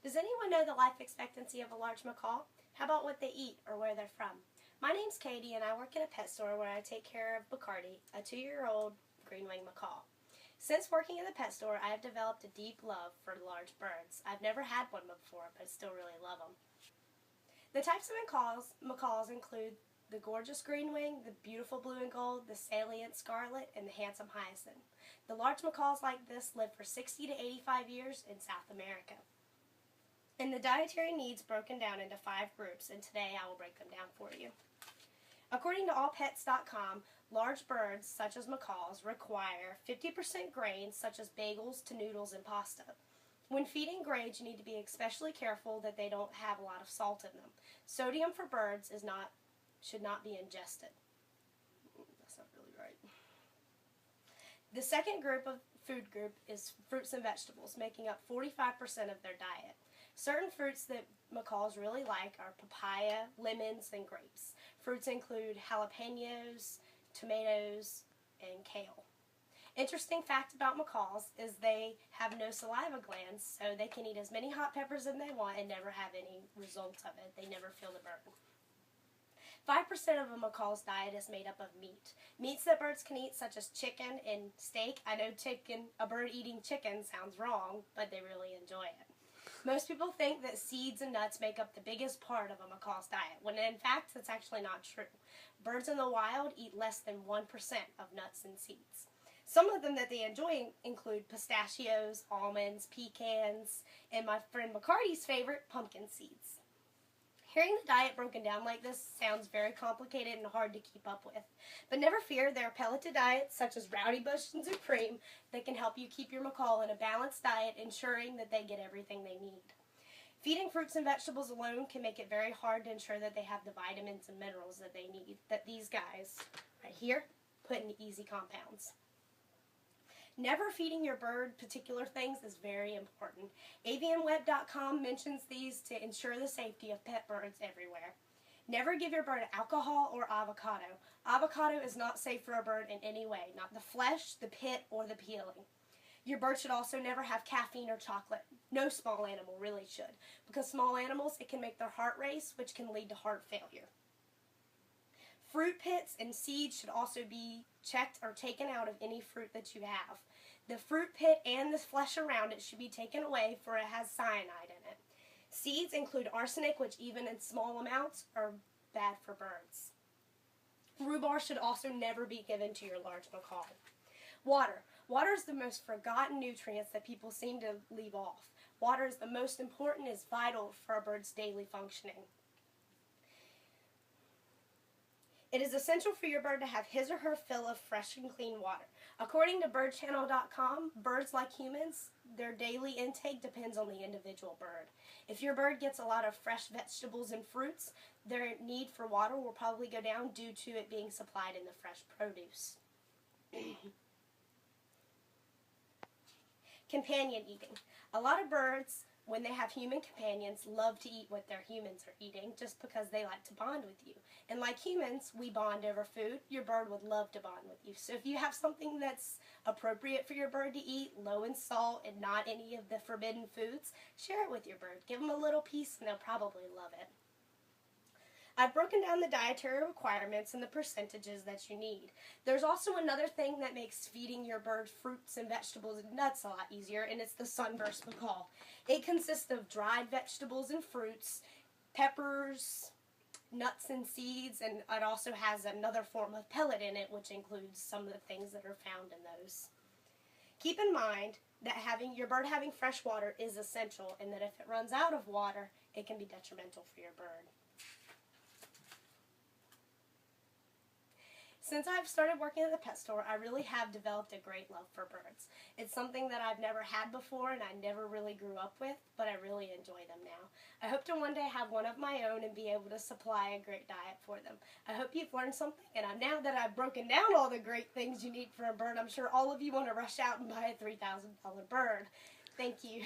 Does anyone know the life expectancy of a large macaw? How about what they eat or where they're from? My name's Katie and I work at a pet store where I take care of Bacardi, a 2-year-old green-winged macaw. Since working in the pet store, I have developed a deep love for large birds. I've never had one before, but I still really love them. The types of macaws include the gorgeous green wing, the beautiful blue and gold, the salient scarlet, and the handsome hyacinth. The large macaws like this live for 60 to 85 years in South America. And the dietary needs broken down into 5 groups, and today I will break them down for you. According to allpets.com, large birds, such as macaws, require 50% grains, such as bagels to noodles and pasta. When feeding grains, you need to be especially careful that they don't have a lot of salt in them. Sodium for birds should not be ingested. That's not really right. The second food group is fruits and vegetables, making up 45% of their diet. Certain fruits that macaws really like are papaya, lemons, and grapes. Fruits include jalapenos, tomatoes, and kale. Interesting fact about macaws is they have no saliva glands, so they can eat as many hot peppers as they want and never have any results of it. They never feel the burn. 5% of a macaw's diet is made up of meat. Meats that birds can eat, such as chicken and steak. I know a bird eating chicken sounds wrong, but they really enjoy it. Most people think that seeds and nuts make up the biggest part of a macaw's diet, when in fact that's actually not true. Birds in the wild eat less than 1% of nuts and seeds. Some of them that they enjoy include pistachios, almonds, pecans, and my friend McCarty's favorite, pumpkin seeds. Hearing the diet broken down like this sounds very complicated and hard to keep up with. But never fear, there are pelleted diets such as Rowdy Bush and Supreme that can help you keep your macaw in a balanced diet, ensuring that they get everything they need. Feeding fruits and vegetables alone can make it very hard to ensure that they have the vitamins and minerals that they need, that these guys right here put in easy compounds. Never feeding your bird particular things is very important. avianweb.com mentions these to ensure the safety of pet birds everywhere. Never give your bird alcohol or avocado. Avocado is not safe for a bird in any way, not the flesh, the pit, or the peeling. Your bird should also never have caffeine or chocolate. No small animal really should, because small animals, it can make their heart race, which can lead to heart failure. Fruit pits and seeds should also be checked or taken out of any fruit that you have. The fruit pit and the flesh around it should be taken away, for it has cyanide in it. Seeds include arsenic, which even in small amounts are bad for birds. Rhubarb should also never be given to your large macaw. Water. Water is the most forgotten nutrients that people seem to leave off. Water is the most important, is vital for a bird's daily functioning. It is essential for your bird to have his or her fill of fresh and clean water. According to birdchannel.com, birds like humans, their daily intake depends on the individual bird. If your bird gets a lot of fresh vegetables and fruits, their need for water will probably go down due to it being supplied in the fresh produce. Companion eating. A lot of birds, when they have human companions, love to eat what their humans are eating just because they like to bond with you. And like humans, we bond over food. Your bird would love to bond with you. So if you have something that's appropriate for your bird to eat, low in salt and not any of the forbidden foods, share it with your bird. Give them a little piece and they'll probably love it. I've broken down the dietary requirements and the percentages that you need. There's also another thing that makes feeding your bird fruits and vegetables and nuts a lot easier, and it's the sunburst macaw. It consists of dried vegetables and fruits, peppers, nuts and seeds, and it also has another form of pellet in it, which includes some of the things that are found in those. Keep in mind that your bird having fresh water is essential, and that if it runs out of water, it can be detrimental for your bird. Since I've started working at the pet store, I really have developed a great love for birds. It's something that I've never had before and I never really grew up with, but I really enjoy them now. I hope to one day have one of my own and be able to supply a great diet for them. I hope you've learned something, and now that I've broken down all the great things you need for a bird, I'm sure all of you want to rush out and buy a $3,000 bird. Thank you.